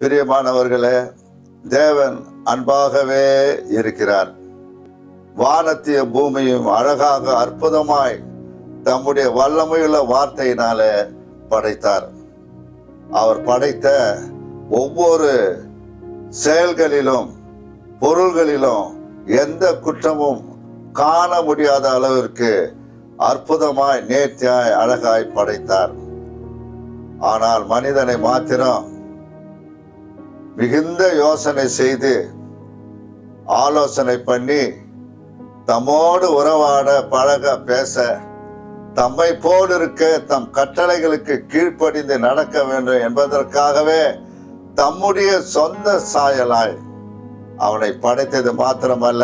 பிரியமானவர்களே, தேவன் அன்பாகவே இருக்கிறார். வானத்தையும் பூமியும் அழகாக அற்புதமாய் தம்முடைய வல்லமையுள்ள வார்த்தையினால படைத்தார். அவர் படைத்த ஒவ்வொரு செயல்களிலும் பொருள்களிலும் எந்த குற்றமும் காண முடியாத அளவிற்கு அற்புதமாய் நேர்த்தியாய் அழகாய் படைத்தார். ஆனால் மனிதனை மாத்திரம் மிகுந்த யோசனை செய்து ஆலோசனை பண்ணி தம்மோடு உறவாட பழக பேச தம்மை போல் இருக்க தம் கட்டளைகளுக்கு கீழ்ப்படிந்து நடக்க வேண்டும் என்பதற்காகவே தம்முடைய சொந்த சாயலாய் அவனை படைத்தது மாத்திரமல்ல,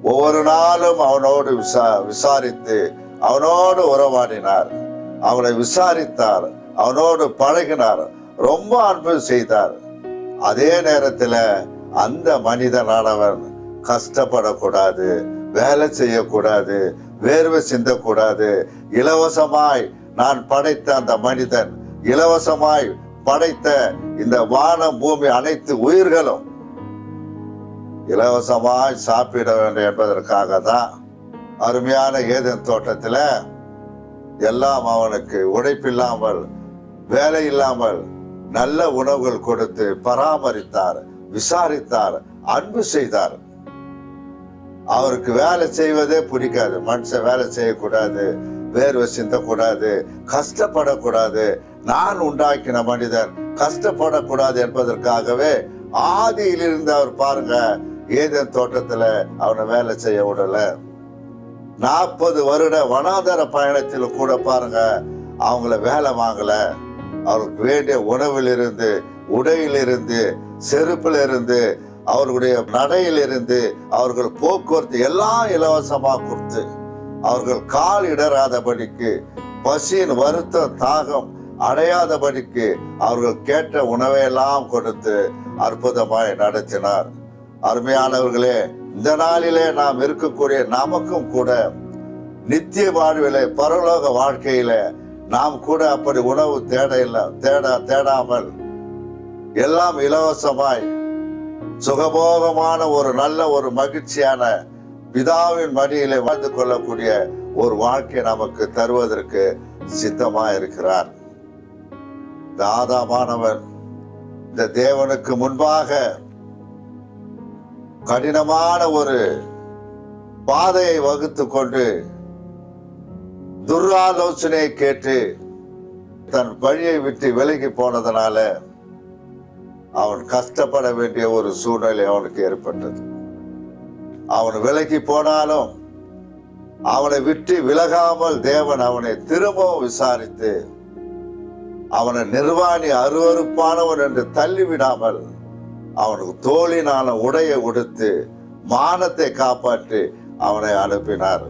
ஒவ்வொரு நாளும் அவனோடு விசாரித்து அவனோடு உறவாடினார், அவனை விசாரித்தார், அவனோடு பழகினார், ரொம்ப அன்பு செய்தார். அதே நேரத்தில் அந்த மனிதனானவன் கஷ்டப்படக்கூடாது, வேலை செய்யக்கூடாது, வேர்வை சிந்தக்கூடாது. இலவசமாய் நான் படைத்த அந்த மனிதன், இலவசமாய் படைத்த இந்த வானம் பூமி அனைத்து உயிர்களும் இலவசமாய் சாப்பிட வேண்டும் என்பதற்காக தான் அருமையான ஏதேன் தோட்டத்தில் எல்லாம் அவனுக்கு உழைப்பில்லாமல் வேலை இல்லாமல் நல்ல உணவுகள் கொடுத்து பராமரித்தார், விசாரித்தார், அன்பு செய்தார். அவருக்கு வேலை செய்வதே பிடிக்காது. மனுஷன் வேலை செய்யக்கூடாது, வேர்வை சிந்தக்கூடாது, கஷ்டப்படக்கூடாது. நான் உண்டாக்கின மனிதன் கஷ்டப்படக்கூடாது என்பதற்காகவே ஆதியிலிருந்து அவர் பாருங்க, ஏதேன் தோட்டத்துல அவனை வேலை செய்ய விடல. 40 வருட வனாந்தர பயணத்தில் கூட பாருங்க, அவங்கள வேலை வாங்கல. அவருக்கு வேண்டிய உணவிலிருந்து, உடையிலிருந்து, செருப்பிலிருந்து, அவர்களுடைய நடையிலிருந்து, அவர்கள் போக்குவரத்து எல்லாம் இலவசமாக கொடுத்து அவர்கள் கால் இடராதபடிக்கு, பசியின் வருத்தம் தாகம் அடையாதபடிக்கு அவர்கள் கேட்ட உணவையெல்லாம் கொடுத்து அற்புதமாய் நடத்தினார். அருமையானவர்களே, இந்த நாளிலே நாம் இருக்கக்கூடிய நமக்கும் கூட நித்திய வாழ்விலே, பரலோக வாழ்க்கையில நாம் கூட அப்படி உணவு தேடாமல் எல்லாம் இலவசமாய் சுகபோகமான ஒரு நல்ல ஒரு மகிழ்ச்சியான பிதாவின் மடியிலே வாழ்ந்து கொள்ளக்கூடிய ஒரு வாழ்க்கை நமக்கு தருவதற்கு சித்தமா இருக்கிறார். இந்த ஆதாமானவன் இந்த தேவனுக்கு முன்பாக கடினமான ஒரு பாதையை வகுத்து கொண்டு துராலோசனையை கேட்டு தன் வழியை விட்டு விலகி போனதனால அவன் கஷ்டப்பட வேண்டிய ஒரு சூழ்நிலை அவனுக்கு ஏற்பட்டது. அவன் விலகி போனாலும் அவனை விட்டு விலகாமல் தேவன் அவனை திரும்பவும் விசாரித்து அவனை நிர்வாணி அருவருப்பானவன் என்று தள்ளிவிடாமல் அவனுக்கு தோளினான உடையை உடுத்து மானத்தை காப்பாற்றி அவனை அனுப்பினார்.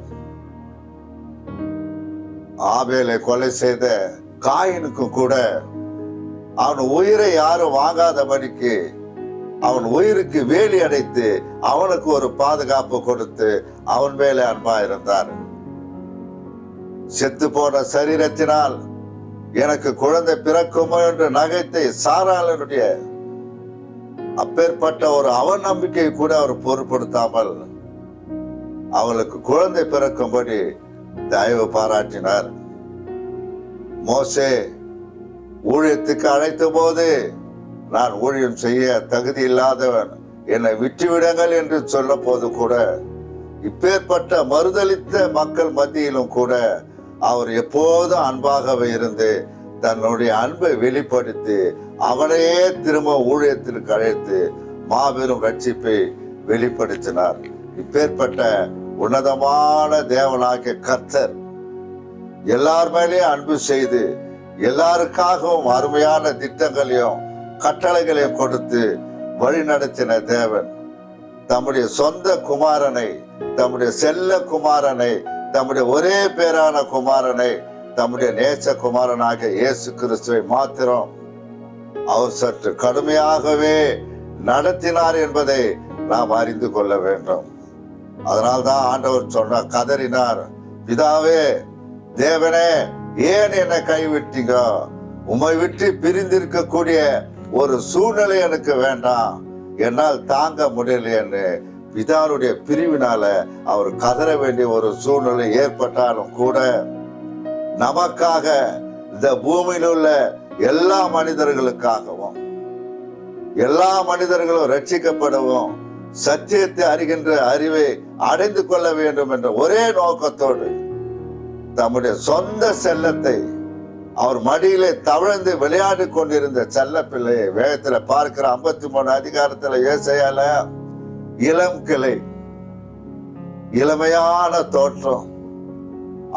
ஆபேலை கொலை செய்த காயினுக்கும் கூட அவன் உயிரை யாரும் வாங்காதபடிக்கு அவன் உயிருக்கு வேலி அடைத்து அவனுக்கு ஒரு பாதுகாப்பு கொடுத்து அவன் மேலே அன்பா இருந்தார். செத்து போன சரீரத்தினால் எனக்கு குழந்தை பிறக்குமோ என்று நகைத்தை சாராளனுடைய அப்பேற்பட்ட ஒரு அவநம்பிக்கை கூட அவர் பொருட்படுத்தாமல் அவளுக்கு குழந்தை பிறக்கும்படி தயவு பாராட்டினார். மோசே ஊழியத்துக்கு அழைத்த போது நான் ஊழியம் செய்ய தகுதி இல்லாதவன், என்னை விட்டுவிடுங்கள் என்று சொல்ல போது கூட இப்பேற்பட்ட மறுதளித்த மக்கள் மத்தியிலும் கூட அவர் எப்போதும் அன்பாகவே இருந்து தன்னுடைய அன்பை வெளிப்படுத்தி அவனையே திரும்ப ஊழியத்திற்கு அழைத்து மாபெரும் ரட்சிப்பை வெளிப்படுத்தினார். இப்பேற்பட்ட உன்னதமான தேவனாகிய கர்த்தர் எல்லார் மேலேயும் அன்பு செய்து எல்லாருக்காகவும் அருமையான திட்டங்களையும் கட்டளைகளையும் கொடுத்து வழி நடத்தின தேவன் தம்முடைய சொந்த குமாரனை, தம்முடைய செல்ல குமாரனை, தம்முடைய ஒரே பேரான குமாரனை, தம்முடைய நேச குமாரனாக இயேசு கிறிஸ்துவை மாத்திரம் அவர் சற்று கடுமையாகவே நடத்தினார் என்பதை நாம் அறிந்து கொள்ள வேண்டும். அதனால்தான் ஆண்டவர் சொன்னார், கதறினார், பிதாவே தேவனே ஏன் என்னை கைவிட்டீங்க? உம்மை விட்டு பிரிந்திருக்கக்கூடிய ஒரு சூழ்நிலை எனக்கு வேண்டாம், என்னால் தாங்க முடியலைன்னு பிதாவுடைய பிரிவினால அவர் கதற வேண்டிய ஒரு சூழ்நிலை ஏற்பட்டாலும் கூட நமக்காக, இந்த பூமியில் உள்ள எல்லா மனிதர்களுக்காகவும், எல்லா மனிதர்களும் ரட்சிக்கப்படவும், சத்தியத்தை அறிகின்ற அறிவை அடைந்து கொள்ள வேண்டும் என்ற ஒரே நோக்கத்தோடு தம்முடைய சொந்த செல்லத்தை, அவர் மடியிலே தவழ்ந்து விளையாடி கொண்டிருந்த செல்ல பிள்ளையை வேதத்துல பார்க்கிற 53 அதிகாரத்துல ஏசாயால இளம் கிளை, இளமையான தோற்றம்,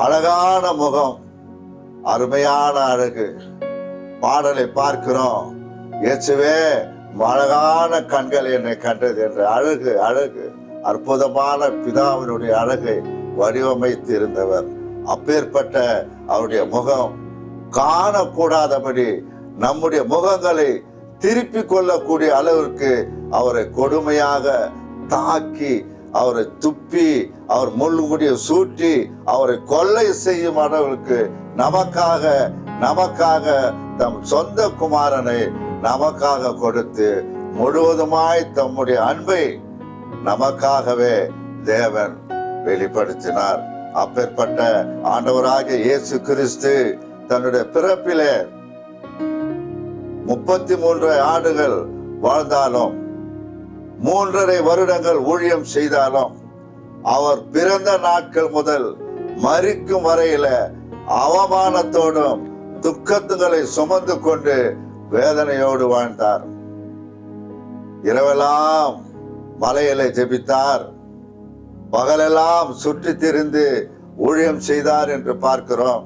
அழகான முகம், அருமையான அழகு. பாடலை பார்க்கிறோம், இயேசுவே அழகான கண்கள் என்னை கண்டது என்ற அழகு, அழகு அற்புதமான பிதாவினுடைய அழகை வடிவமைத்து இருந்தவர். அப்பேற்பட்ட அவருடைய முகம் காணக்கூடாதபடி நம்முடைய முகங்களை திருப்பி கொள்ளக்கூடிய அளவிற்கு அவரை கொடுமையாக தாக்கி, அவரை துப்பி, அவர் முள்முடியை சூட்டி அவரை கொள்ளை செய்யும் அளவுக்கு நமக்காக தம் சொந்த குமாரனை நமக்காக கொடுத்து முழுவதுமாய் தம்முடைய அன்பை நமக்காகவே தேவன் வெளிப்படுத்தினார். அப்பேற்பட்ட ஆண்டவராகிய இயேசு கிறிஸ்து தன்னுடைய பிறப்பிலே 33 ஆண்டுகள் வாழ்ந்தாலும், 3.5 வருடங்கள் ஊழியம் செய்தாலும், அவர் பிறந்த நாட்கள் முதல் மரிக்கும் வரையில அவமானத்தோடும் துக்கத்துகளை சுமந்து கொண்டு வேதனையோடு வாழ்ந்தார். இரவெல்லாம் மலையில ஜெபித்தார், பகலெல்லாம் சுற்றி திரிந்து ஊழியம் செய்தார் என்று பார்க்கிறோம்.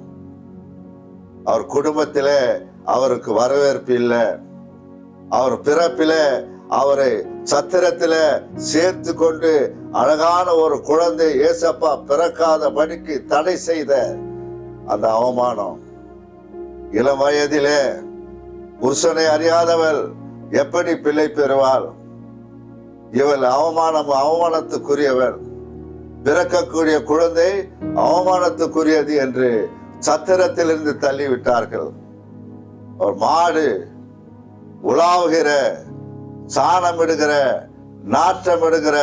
அவர் குடும்பத்திலே அவருக்கு வரவேற்பு இல்லை. அவர் பிறப்பிலே அவரை சத்திரத்திலே சேர்த்து கொண்டு அழகான ஒரு குழந்தை ஏசப்பா பிறக்காத படிக்கு தடை செய்த அந்த அவமானம், இளம் வயதிலே புருஷனை அறியாதவள் எப்படி பிள்ளை பெறுவாள்? இவள் அவமானத்துக்குரியவள், பிறக்கக்கூடிய குழந்தை அவமானத்துக்குரியது என்று சத்திரத்திலிருந்து தள்ளிவிட்டார்கள். ஒரு மாடு உலாவுகிற, சாணமிடுகிற, நாற்றமிடுகிற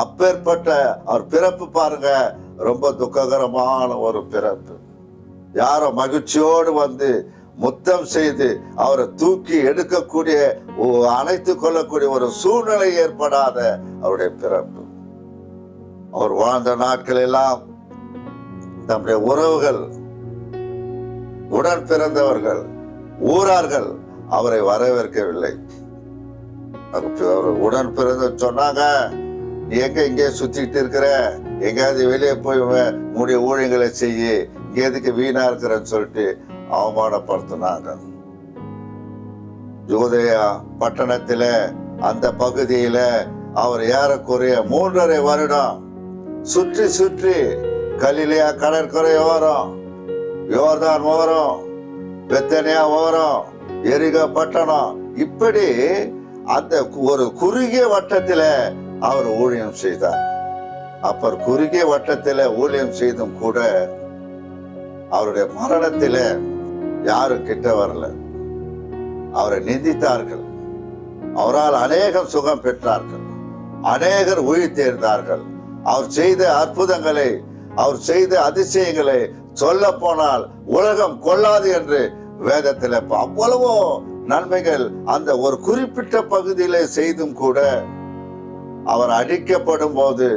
அப்பேற்பட்ட அவர் பிறப்பு பாருங்க, ரொம்ப துக்ககரமான ஒரு பிறப்பு. யாரோ மகிழ்ச்சியோடு வந்து முத்தம் செய்து அவரை தூக்கி எடுக்கக்கூடிய, அணைத்து கொள்ளக்கூடிய ஒரு சூழ்நிலை ஏற்படாத அவருடைய பிறப்பு. அவர் வாழ்ந்த நாட்கள் எல்லாம் தம்முடைய உறவுகள், உடன் பிறந்தவர்கள், ஊரார்கள் அவரை வரவேற்கவில்லை. உடன் பிறந்த சொன்னாங்க, நீ எங்க இங்கே சுத்திட்டு இருக்கிற, எங்கேயாவது வெளியே போய் உன்னுடைய ஊழியங்களை செய்ய, எதுக்கு வீணா இருக்கிறன்னு சொல்லிட்டு அவமானப்படுத்தினாங்க. யூதேயா பட்டணத்தில அந்த பகுதியில அவர் ஏறக்குறைய 3.5 வருடம் சுற்றி சுற்றி கலிலேயா கடற்கரை ஓரம், யோர்தான் ஓரம், பெத்தனியா ஓரம், எரிகோ பட்டணம், இப்படி அந்த ஒரு குறுகிய வட்டத்தில அவர் ஊழியம் செய்தார். அப்ப குறுகிய வட்டத்தில ஊழியம் செய்தும் கூட அவருடைய மரணத்தில யாரும் கிட்ட வரல. அவரை நிந்தித்தார்கள். அவரால் அநேகம் சுகம் பெற்றார்கள், அநேகர் உயிர் தேர்ந்தார்கள். அவர் செய்த அற்புதங்களை, அவர் செய்த அதிசயங்களை சொல்ல போனால் உலகம் கொள்ளாது என்று வேதத்தில் அவ்வளவோ நன்மைகள் அந்த ஒரு குறிப்பிட்ட பகுதியிலே செய்தும் கூட அவர் அடிக்கப்படும் போது,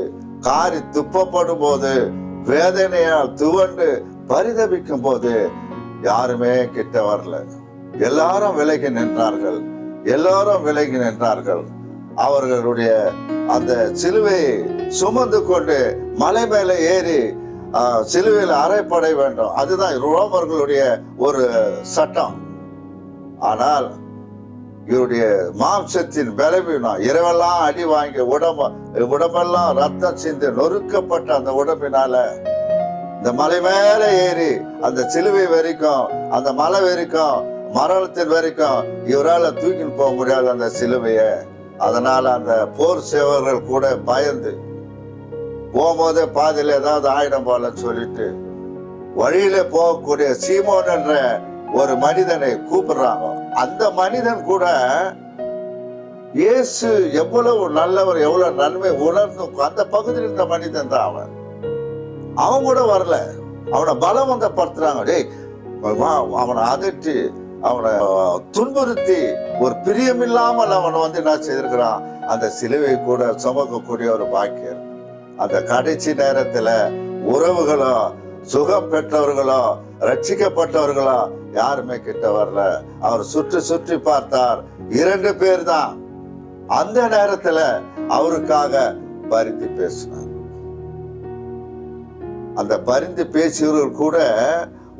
காரி துப்பப்படும் போது, வேதனையால் துவண்டு பரிதபிக்கும் போது யாருமே கிட்ட வரல. எல்லாரும் விலகி நின்றார்கள், எல்லாரும் விலகி நின்றார்கள். அவர்களுடைய அந்த சிலுவையை சுமந்து கொண்டு மலை மேல ஏறி சிலுவையில் அறைப்படை வேண்டும், அதுதான் ரோமர்களுடைய ஒரு சட்டம். ஆனால் இவருடைய மாம்சத்தின் பலவீனம், இரவெல்லாம் அடி வாங்கி உடம்பெல்லாம் ரத்தம் சிந்தி நொறுக்கப்பட்ட அந்த உடம்பினால இந்த மலை மேல ஏறி அந்த சிலுவை வரைக்கும், அந்த மலை வரைக்கும், மரணத்தின் வரைக்கும் இவரால் தூக்கின்னு போக முடியாது அந்த சிலுவைய. அதனால அந்த போர் சேவர்கள் கூட பயந்து போகும்போதே பாதியில ஏதாவது ஆயிடம் போல சொல்லிட்டு வழியில போகக்கூடிய சீமோன் என்ற ஒரு மனிதனை கூப்பிடுறாங்க. அந்த மனிதன் கூட இயேசு எவ்வளவு நல்லவர், எவ்வளவு நன்மை உணர்ந்து அந்த பகுதியில் இருந்த மனிதன் தான் அவன் கூட வரல. அவனை பலவந்தப்படுத்துறாங்க. டேய் அவனை அதட்டி அவனை துன்புறுத்தி ஒரு பிரியமில்லாமல் அவனை என்ன செய்திருக்கிறான், அந்த சிலுவை கூட சுமக்கக்கூடிய ஒரு பாக்கியம். அந்த கடைசி நேரத்துல உறவுகளோ சுகம் பெற்றவர்களோ ரட்சிக்கப்பட்டவர்களோ யாருமே கிட்ட வரல. அவர் சுற்றி சுற்றி பார்த்தார், 2 பேர் தான் அந்த நேரத்துல அவருக்காக பரிந்து பேசினார். அந்த பரிந்து பேசியவர்கள் கூட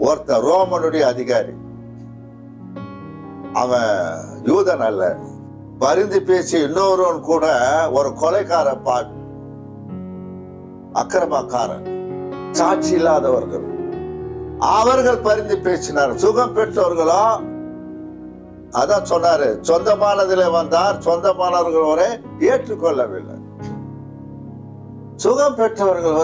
ஒருத்தர் ரோமனுடைய அதிகாரி, அவன் யூதன் அல்ல. பரிந்து பேசி இன்னொருவன் கூட ஒரு கொலைக்கார அக்கிரமக்காரன், சாட்சி இல்லாதவர்கள், அவர்கள் பரிந்து பேசினார். சுகம் பெற்றவர்களோ அதான் சொன்னாரு, சொந்தமானதிலே வந்தார், சொந்தமானவர்கள் வரை ஏற்றுக்கொள்ளவில்லை. சுகம் பெற்றவர்கள்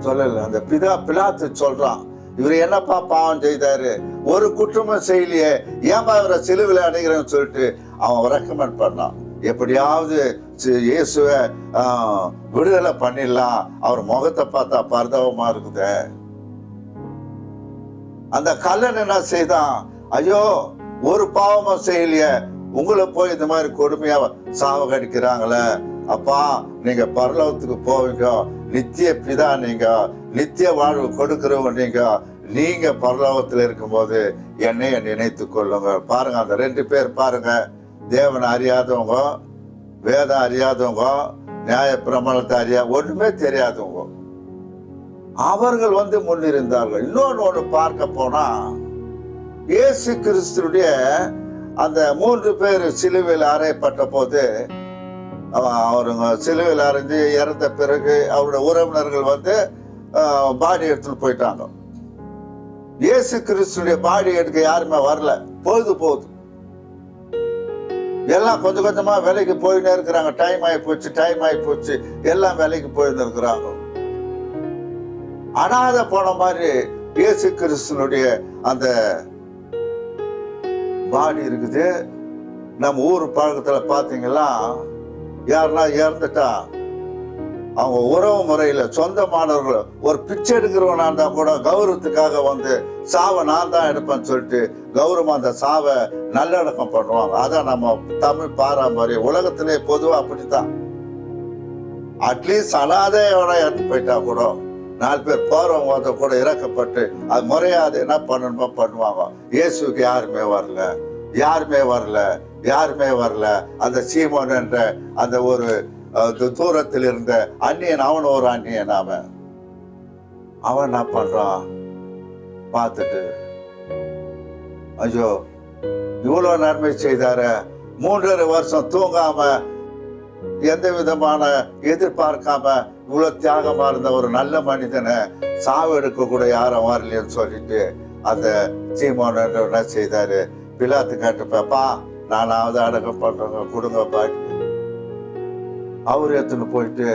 சொல்லல. அந்த பிலாத்து சொல்றான், இவர் என்னப்பா பாவம் செய்தாரு, ஒரு குற்றமும் செய்யலையே, ஏமா இவரை சிலுவையில் அடைகிறேன்னு சொல்லிட்டு அவன் ரெக்கமெண்ட் பண்ணான். எப்படியாவது இயேசுவை விடுதலை பண்ணிடலாம், அவர் முகத்தை பார்த்தா பரிதாபமா இருக்குது. அந்த கல்லன் என்ன செய்தான், ஐயோ ஒரு பாவமும் செய்யலையே, உங்களை போய் இந்த மாதிரி கொடுமையா சாவகடிக்கிறாங்களே, அப்பா நீங்க பரலோகத்துக்கு போவீங்க, நித்திய பிதா நீங்க, நித்திய வாழ்வு கொடுக்கிறவங்க நீங்க பரலோகத்தில் இருக்கும்போது என்னைய நினைத்து கொள்ளுங்க. பாருங்க, அந்த 2 பேர் பாருங்க, தேவனை அறியாதவங்க, வேதம் அறியாதவங்க, நியாய பிரமாணத்தை ஒண்ணுமே தெரியாதவங்க, அவர்கள் முன்னிருந்தார்கள். இன்னொன்னு பார்க்க போனா, இயேசு கிறிஸ்துடைய அந்த 3 பேர் சிலுவையில் அறையப்பட்ட போது, அவருங்க சிலுவையில் அறைஞ்சு இறந்த பிறகு அவருடைய உறவினர்கள் பாடி எடுத்துட்டு போயிட்டாங்க. இயேசு கிறிஸ்துடைய பாடி எடுக்க யாருமே வரல. போகுது எல்லாம் கொஞ்சம் கொஞ்சமா வேலைக்கு போயிட்டே இருக்கிறாங்க. டைம் ஆகி போச்சு, எல்லாம் வேலைக்கு போயிட்டு இருக்கிறாங்க. அனாதை போன மாதிரி இயேசு கிறிஸ்துனுடைய அந்த பாடி இருக்குது. நம்ம ஊர் பழக்கத்துல பாத்தீங்கன்னா, யாருன்னா இறந்துட்டா அவங்க உறவு முறையில சொந்தமானவர்கள் ஒரு பிச்சை எடுக்கிறவனா இருந்தா கூட கௌரவத்துக்காக சாவை நான் தான் எடுப்பேன்னு சொல்லிட்டு கௌரவமா அந்த சாவை நல்லடக்கம் பண்ணுவாங்க. அதான் நம்ம தமிழ் பாரம்பரியம். உலகத்திலே பொதுவா அப்படித்தான். அட்லீஸ்ட் அனாதையோட இறந்து போயிட்டா கூட 4 பேர் போறவங்க கூட இறக்கப்பட்டு அது முறையாது என்ன பண்ணணுமோ பண்ணுவாங்க. இயேசுக்கு யாருமே வரல. அந்த சீமோன் என்ற அந்த ஒரு தூரத்தில் இருந்த அந்நியன், அவன் ஒரு அந்நியன். அவன் என்ன பண்றான் பார்த்துட்டு, ஐயோ இவ்வளவு நன்மை செய்தார, 3.5 வருஷம் தூங்காம எந்த விதமான எதிர்பார்க்காம இவ்வளவு தியாகமா இருந்த ஒரு நல்ல மனிதனை சாவு எடுக்க கூட யாரும் வரலைன்னு சொல்லிட்டு அந்த சீமோன் என்ன செய்தாரு, பிலாத்து கேட்டுப்பா, நானாவது அடக்கம் பண்றேங்க, கொடுங்க பாட்டி. அவர் எடுத்துன்னு போயிட்டு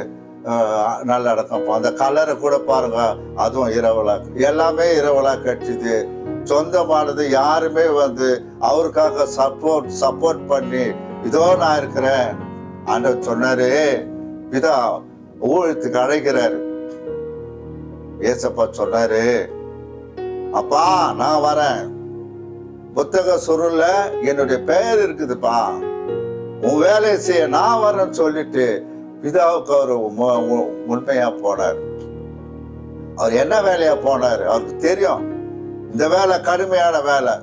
நல்ல அடக்கம். அந்த கலரை கூட பாருங்க, அதுவும் இரவலா, எல்லாமே இரவலா கட்சிது. சொந்தமானது யாருமே அவருக்காக சப்போர்ட் பண்ணி இதோ நான் இருக்கிறேன் ஆண்டவர் சொன்னாரு. பிதா ஊழியத்துக்கு அழைக்கிறாரு. ஏசப்பா சொன்னாரு, அப்பா நான் வரேன், புத்தக சுருள்ல என்னுடைய பெயர் இருக்குதுப்பா, உன் வேலையை செய்ய நான் வரேன்னு சொல்லிட்டு பிதாவுக்கு அவர் உண்மையா போனார். அவர் என்ன வேலையா போனாரு, அவருக்கு தெரியும் இந்த வேலை கடுமையான வேலை.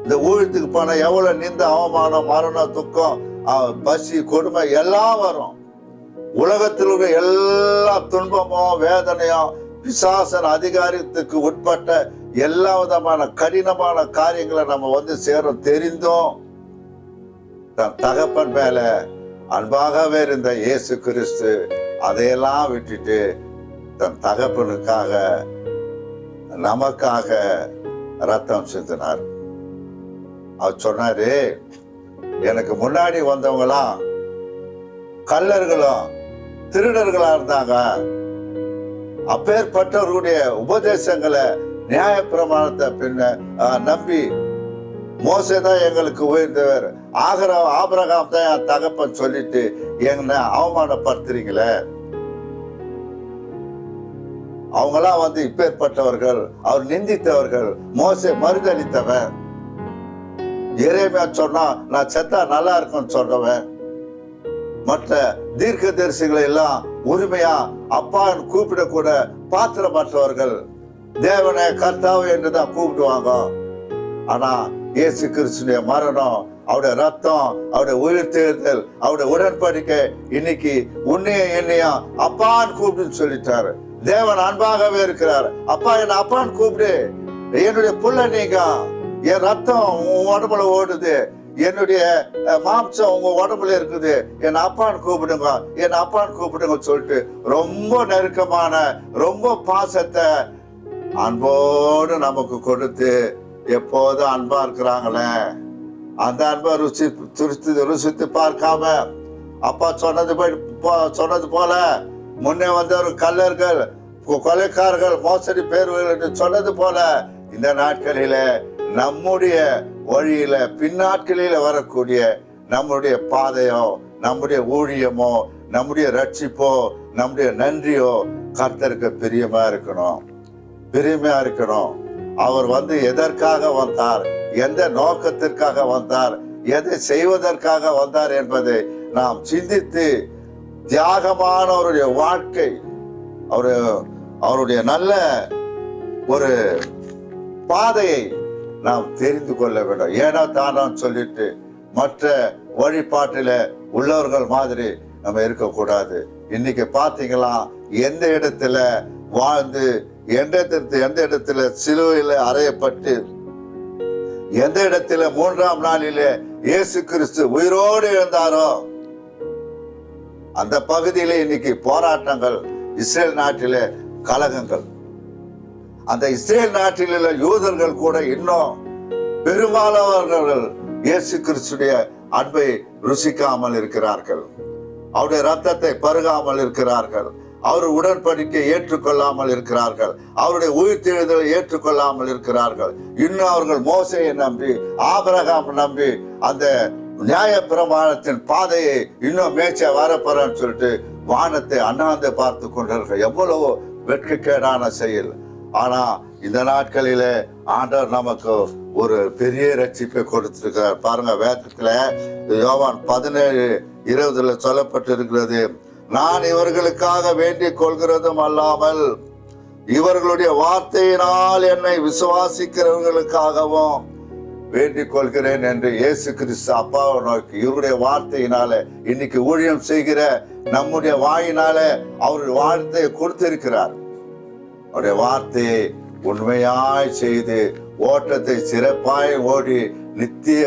இந்த ஊழியத்துக்கு போன எவ்வளவு நிந்த அவமானம், மரணம், துக்கம், பசி, கொடுமை எல்லாம் வரும். உலகத்தில் உள்ள எல்லா துன்பமும் வேதனையும் பிசாசன் அதிகாரத்துக்கு உட்பட்ட எல்லா விதமான கடினமான காரியங்களை நம்ம சேரும். தெரிந்தும் தன் தகப்பன் மேல அன்பாகவே இருந்த இயேசு கிறிஸ்து அதையெல்லாம் விட்டுட்டு தன் தகப்பனுக்காக நமக்காக ரத்தம் சிந்தினார். அவர் சொன்னாரு, எனக்கு முன்னாடி வந்தவங்களாம் கள்ளர்களும் திருடர்களா இருந்தாங்க, அப்பேற்பட்டவர்களுடைய உபதேசங்களை நியாய பிரமாணத்தை நம்பி மோசே தான் எங்களுக்கு உயர்ந்தவர், ஆபிரகாம் தான் என் தகப்பன் சொல்லிட்டு என்ன அவமானப்படுத்துறீங்களே. அவங்கெல்லாம் இப்பேற்பட்டவர்கள், அவர் நிந்தித்தவர்கள். மோசே மறுதளித்தவன். எரேமியா சொன்னா நான் செத்தா நல்லா இருக்கும்னு சொல்றவன். மற்ற தீர்க்கதரிசிகளை எல்லாம் உரிமையா அப்பான்னு கூப்பிட கூட பாத்திரமற்றவர்கள். தேவனை கர்த்தாவே என்றுதான் கூப்பிடுவாங்க. ஆனா இயேசு கிறிஸ்துடைய மரணம், அவருடைய ரத்தம், அவருடைய உயிர்த்தெழுதல், அவருடைய உடன்படிக்கை இன்னைக்கு உன்னையும் என்னையும் அப்பான்னு கூப்பிடுன்னு சொல்லிட்டாரு. தேவன் அன்பாகவே இருக்கிறார். அப்பா என்ன அப்பான்னு கூப்பிடு, என்னுடைய புள்ள நீங்க, என் ரத்தம் உன் உடம்புல ஓடுது, என்னுடைய மாம்சம் உங்க உடம்புல இருக்குது, என் அப்பான்னு கூப்பிடுங்க, என் அப்பான்னு கூப்பிடுங்க சொல்லிட்டு ரொம்ப நெருக்கமான ரொம்ப பாசத்தை அன்போடு நமக்கு கொடுத்து எப்போதும் அன்பா இருக்கிறாங்களே. அந்த அன்பை ருசித்து பார்க்காம அப்பா சொன்னது போல முன்னே ஒரு கல்லர்கள், கொலைக்காரர்கள், மோசடி பேர்கள் என்று சொன்னது போல இந்த நாட்களில நம்முடைய வழியில பின்னாட்களில வரக்கூடிய நம்முடைய பாதையோ, நம்முடைய ஊழியமோ, நம்முடைய ரட்சிப்போ, நம்முடைய நன்றியோ கர்த்தருக்கு பிரியமா இருக்கணும். அவர் எதற்காக வந்தார், எந்த நோக்கத்திற்காக வந்தார், எதை செய்வதற்காக வந்தார் என்பதை நாம் சிந்தித்து தியாகமான அவருடைய வாழ்க்கை, அவருடைய நல்ல ஒரு பாதையை நாம் தெரிந்து கொள்ள வேண்டும். ஏனோ தானோ சொல்லிட்டு மற்ற வழிபாட்டில உள்ளவர்கள் மாதிரி நம்ம இருக்கக்கூடாது. இன்னைக்கு பாத்தீங்களா, எந்த இடத்துல வாழ்ந்து, எந்த இடத்துல சிலுவையில அறையப்பட்டு, எந்த இடத்துல 3ஆம் நாளிலே இயேசு கிறிஸ்து உயிரோடு இருந்தாரோ அந்த பகுதியில இன்னைக்கு போராட்டங்கள், இஸ்ரேல் நாட்டிலே கலகங்கள். அந்த இஸ்ரேல் நாட்டில் உள்ள யூதர்கள் கூட இன்னும் பெரும்பாலானவர்கள் இயேசு கிறிஸ்துடைய அன்பை ருசிக்காமல் இருக்கிறார்கள், அவருடைய ரத்தத்தை பருகாமல் இருக்கிறார்கள், அவர் உடன்படிக்கை ஏற்றுக்கொள்ளாமல் இருக்கிறார்கள், அவருடைய உயிர்த்தெழுதலை ஏற்றுக்கொள்ளாமல் இருக்கிறார்கள். இன்னும் அவர்கள் மோசேயை நம்பி, ஆபிரகாம் நம்பி அந்த நியாய பிரமாணத்தின் பாதையை இன்னும் மேய்ச்ச வரப்போறான்னு சொல்லிட்டு வானத்தை அண்ணாந்து பார்த்து கொண்டார்கள். எவ்வளவோ வெட்கக்கேடான செயல். ஆனா இந்த நாட்களிலே ஆண்டவர் நமக்கு ஒரு பெரிய ரட்சிப்பை கொடுத்திருக்கிறார். பாருங்க, வேதத்துல யோவான் 17:20 சொல்லப்பட்டு இருக்கிறது, நான் இவர்களுக்காக வேண்டிக் கொள்கிறதும் அல்லாமல் இவர்களுடைய வார்த்தையினால் என்னை விசுவாசிக்கிறவர்களுக்காகவும் வேண்டிக் கொள்கிறேன் என்று இயேசு கிறிஸ்து அப்பாவை நோக்கி இவருடைய வார்த்தையினால இன்னைக்கு ஊழியம் செய்கிற நம்முடைய வாயினால அவருடைய வார்த்தையை கொடுத்திருக்கிறார். அவருடைய வார்த்தையை உண்மையாய் செய்து ஓட்டத்தை சிறப்பாய் ஓடி நித்திய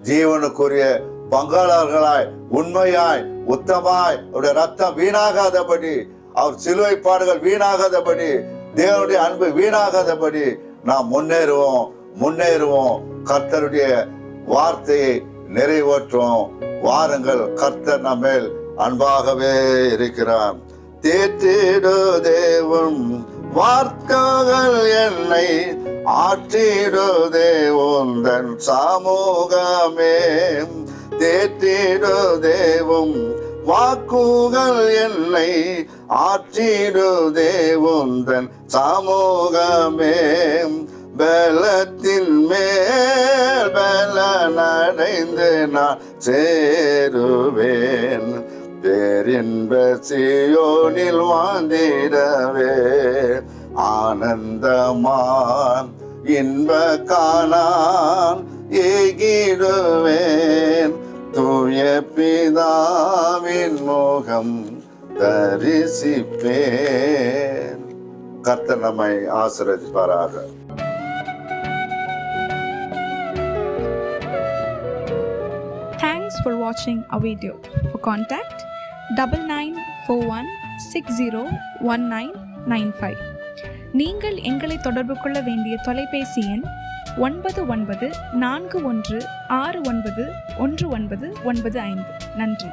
ஜீவனுக்குரிய பங்காளர்களாய் உண்மையாய் உத்தமாய் அவருடைய ரத்தம் வீணாகாதபடி, அவர் சிலுவை பாடுகள் வீணாகாதபடி, தேவனுடைய அன்பு வீணாகாதபடி நாம் முன்னேறுவோம். கர்த்தருடைய வார்த்தையை நிறைவேற்றுவோம். வாருங்கள், கர்த்தர் நம்மேல் அன்பாகவே இருக்கிறார். தேற்றிடு தேவன் வார்த்தைகள் என்னை ஆற்றிடுதே உந்தன் சமூகமே. தேற்றிடு தேவும் வாக்குகள் என்னை ஆற்றிடுதே உந்தன் சமூகமே. பலத்தின் மேல் பலனடைந்து நான் சேருவேன், பேரின்ப சீயோனில் வாழ்ந்திடவே. ஆனந்தமான் இன்ப காணான் ஏகிடுவேன், தூய பிதாவின் முகம் தரிசிப்பேன். கர்த்தர் நம்மை ஆசீர்வதிப்பாராக. Thanks for watching our video. For contact 9941601995. நீங்கள் எங்களை தொடர்பு கொள்ள வேண்டிய தொலைபேசி எண் 9941691995. நன்றி.